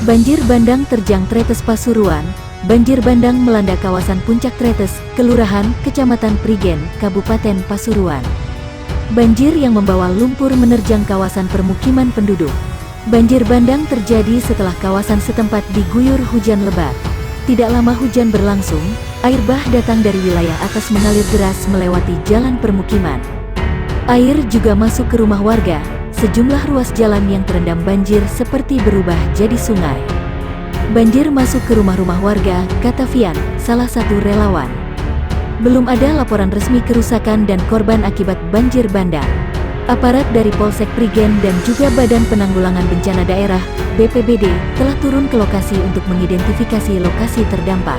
Banjir bandang terjang Tretes Pasuruan. Banjir bandang melanda kawasan Puncak Tretes, Kelurahan, Kecamatan Prigen, Kabupaten Pasuruan. Banjir yang membawa lumpur menerjang kawasan permukiman penduduk. Banjir bandang terjadi setelah kawasan setempat diguyur hujan lebat. Tidak lama hujan berlangsung, air bah datang dari wilayah atas mengalir deras melewati jalan permukiman. Air juga masuk ke rumah warga. Sejumlah ruas jalan yang terendam banjir seperti berubah jadi sungai. Banjir masuk ke rumah-rumah warga, kata Fian, salah satu relawan. Belum ada laporan resmi kerusakan dan korban akibat banjir bandang. Aparat dari Polsek Prigen dan juga Badan Penanggulangan Bencana Daerah, BPBD, telah turun ke lokasi untuk mengidentifikasi lokasi terdampak.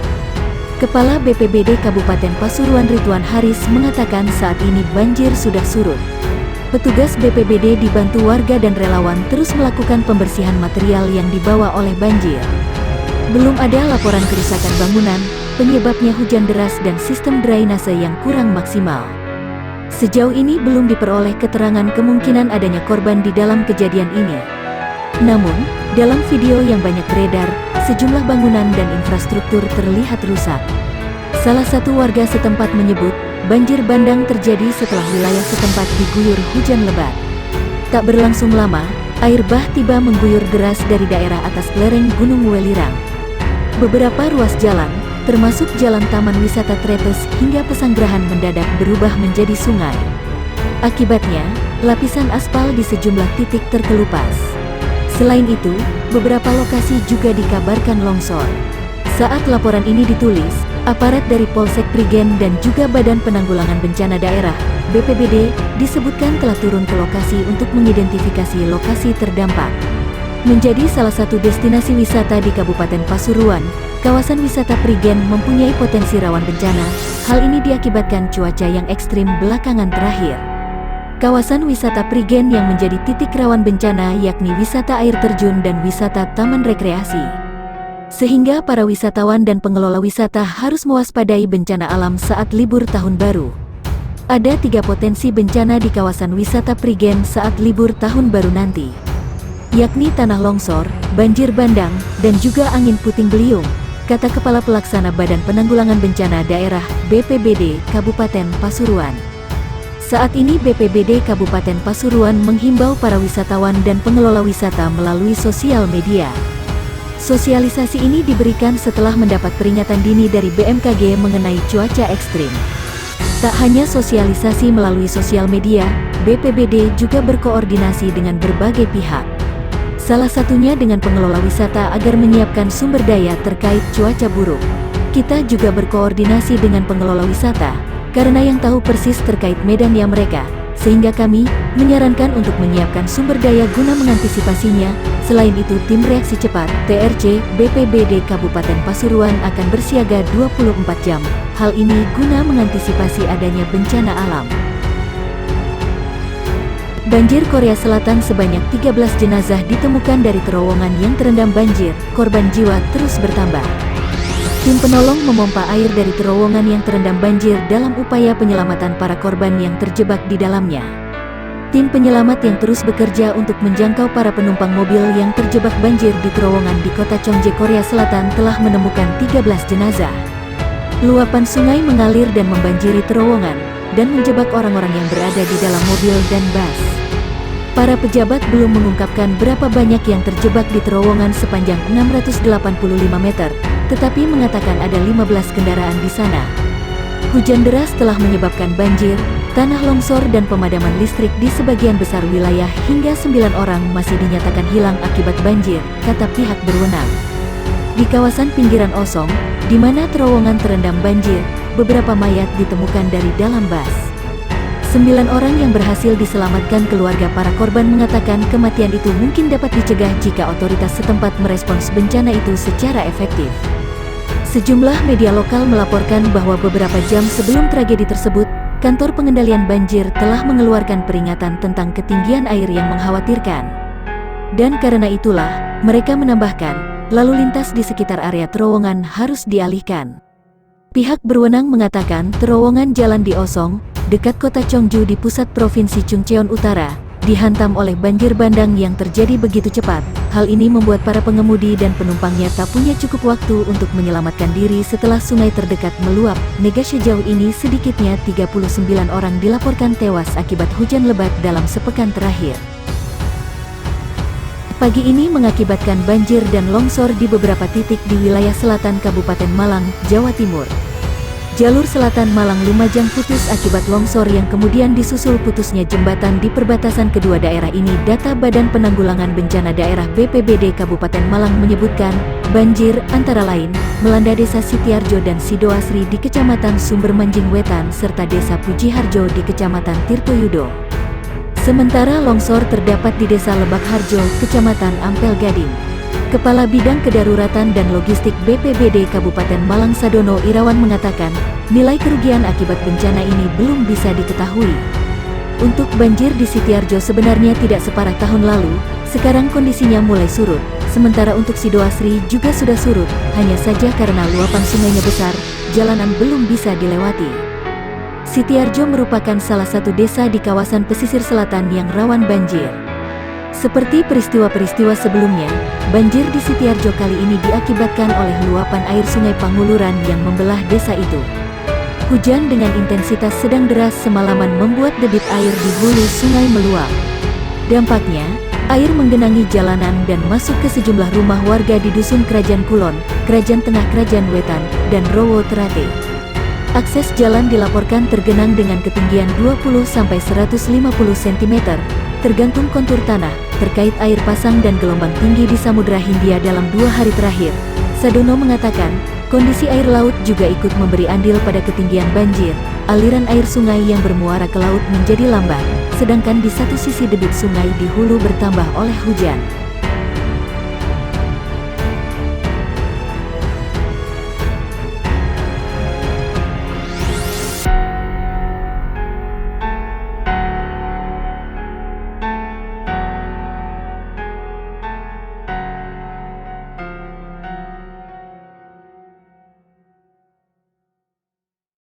Kepala BPBD Kabupaten Pasuruan Ridwan Haris mengatakan saat ini banjir sudah surut. Petugas BPBD dibantu warga dan relawan terus melakukan pembersihan material yang dibawa oleh banjir. Belum ada laporan kerusakan bangunan, penyebabnya hujan deras dan sistem drainase yang kurang maksimal. Sejauh ini belum diperoleh keterangan kemungkinan adanya korban di dalam kejadian ini. Namun, dalam video yang banyak beredar, sejumlah bangunan dan infrastruktur terlihat rusak. Salah satu warga setempat menyebut, banjir bandang terjadi setelah wilayah setempat diguyur hujan lebat. Tak berlangsung lama, air bah tiba mengguyur deras dari daerah atas lereng Gunung Welirang. Beberapa ruas jalan, termasuk jalan Taman Wisata Tretes hingga Pesanggerahan mendadak berubah menjadi sungai. Akibatnya, lapisan aspal di sejumlah titik terkelupas. Selain itu, beberapa lokasi juga dikabarkan longsor. Saat laporan ini ditulis, aparat dari Polsek Prigen dan juga Badan Penanggulangan Bencana Daerah, BPBD, disebutkan telah turun ke lokasi untuk mengidentifikasi lokasi terdampak. Menjadi salah satu destinasi wisata di Kabupaten Pasuruan, kawasan wisata Prigen mempunyai potensi rawan bencana. Hal ini diakibatkan cuaca yang ekstrim belakangan terakhir. Kawasan wisata Prigen yang menjadi titik rawan bencana yakni wisata air terjun dan wisata taman rekreasi. Sehingga para wisatawan dan pengelola wisata harus mewaspadai bencana alam saat libur tahun baru. Ada 3 potensi bencana di kawasan wisata Prigen saat libur tahun baru nanti, yakni tanah longsor, banjir bandang, dan juga angin puting beliung, kata Kepala Pelaksana Badan Penanggulangan Bencana Daerah, BPBD, Kabupaten Pasuruan. Saat ini BPBD Kabupaten Pasuruan menghimbau para wisatawan dan pengelola wisata melalui sosial media. Sosialisasi ini diberikan setelah mendapat peringatan dini dari BMKG mengenai cuaca ekstrim. Tak hanya sosialisasi melalui sosial media, BPBD juga berkoordinasi dengan berbagai pihak. Salah satunya dengan pengelola wisata agar menyiapkan sumber daya terkait cuaca buruk. Kita juga berkoordinasi dengan pengelola wisata, karena yang tahu persis terkait medannya mereka, sehingga kami menyarankan untuk menyiapkan sumber daya guna mengantisipasinya. Selain itu, tim reaksi cepat TRC BPBD Kabupaten Pasuruan akan bersiaga 24 jam. Hal ini guna mengantisipasi adanya bencana alam. Banjir Korea Selatan sebanyak 13 jenazah ditemukan dari terowongan yang terendam banjir. Korban jiwa terus bertambah. Tim penolong memompa air dari terowongan yang terendam banjir dalam upaya penyelamatan para korban yang terjebak di dalamnya. Tim penyelamat yang terus bekerja untuk menjangkau para penumpang mobil yang terjebak banjir di terowongan di kota Cheongje, Korea Selatan telah menemukan 13 jenazah. Luapan sungai mengalir dan membanjiri terowongan, dan menjebak orang-orang yang berada di dalam mobil dan bus. Para pejabat belum mengungkapkan berapa banyak yang terjebak di terowongan sepanjang 685 meter, tetapi mengatakan ada 15 kendaraan di sana. Hujan deras telah menyebabkan banjir, tanah longsor dan pemadaman listrik di sebagian besar wilayah hingga 9 orang masih dinyatakan hilang akibat banjir, kata pihak berwenang. Di kawasan pinggiran Osong, di mana terowongan terendam banjir, beberapa mayat ditemukan dari dalam bus. 9 orang yang berhasil diselamatkan. Keluarga para korban mengatakan kematian itu mungkin dapat dicegah jika otoritas setempat merespons bencana itu secara efektif. Sejumlah media lokal melaporkan bahwa beberapa jam sebelum tragedi tersebut, Kantor Pengendalian Banjir telah mengeluarkan peringatan tentang ketinggian air yang mengkhawatirkan. Dan karena itulah, mereka menambahkan, lalu lintas di sekitar area terowongan harus dialihkan. Pihak berwenang mengatakan terowongan jalan di Osong, dekat kota Cheongju di pusat Provinsi Chungcheon Utara, dihantam oleh banjir bandang yang terjadi begitu cepat. Hal ini membuat para pengemudi dan penumpangnya tak punya cukup waktu untuk menyelamatkan diri setelah sungai terdekat meluap. Sejauh ini sedikitnya 39 orang dilaporkan tewas akibat hujan lebat dalam sepekan terakhir. Pagi ini mengakibatkan banjir dan longsor di beberapa titik di wilayah selatan Kabupaten Malang, Jawa Timur. Jalur selatan Malang-Lumajang putus akibat longsor yang kemudian disusul putusnya jembatan di perbatasan kedua daerah ini. Data Badan Penanggulangan Bencana Daerah BPBD Kabupaten Malang menyebutkan, banjir antara lain melanda Desa Sitiarjo dan Sidoasri di Kecamatan Sumbermanjing Wetan serta Desa Pujiharjo di Kecamatan Tirtoyudo. Sementara longsor terdapat di Desa Lebak Harjo, Kecamatan Ampel Gading. Kepala Bidang Kedaruratan dan Logistik BPBD Kabupaten Malang Sadono Irawan mengatakan, nilai kerugian akibat bencana ini belum bisa diketahui. Untuk banjir di Sitiarjo sebenarnya tidak separah tahun lalu, sekarang kondisinya mulai surut. Sementara untuk Sidoasri juga sudah surut, hanya saja karena luapan sungainya besar, jalanan belum bisa dilewati. Sitiarjo merupakan salah satu desa di kawasan pesisir selatan yang rawan banjir. Seperti peristiwa-peristiwa sebelumnya, banjir di Sitiarjo kali ini diakibatkan oleh luapan air Sungai Panguluran yang membelah desa itu. Hujan dengan intensitas sedang deras semalaman membuat debit air di hulu sungai meluap. Dampaknya, air menggenangi jalanan dan masuk ke sejumlah rumah warga di Dusun Kerajaan Kulon, Kerajaan Tengah Kerajaan Wetan, dan Rowo Terate. Akses jalan dilaporkan tergenang dengan ketinggian 20–150 cm, tergantung kontur tanah. Terkait air pasang dan gelombang tinggi di Samudra Hindia dalam 2 hari terakhir, Sadono mengatakan, kondisi air laut juga ikut memberi andil pada ketinggian banjir. Aliran air sungai yang bermuara ke laut menjadi lambat, sedangkan di satu sisi debit sungai di hulu bertambah oleh hujan.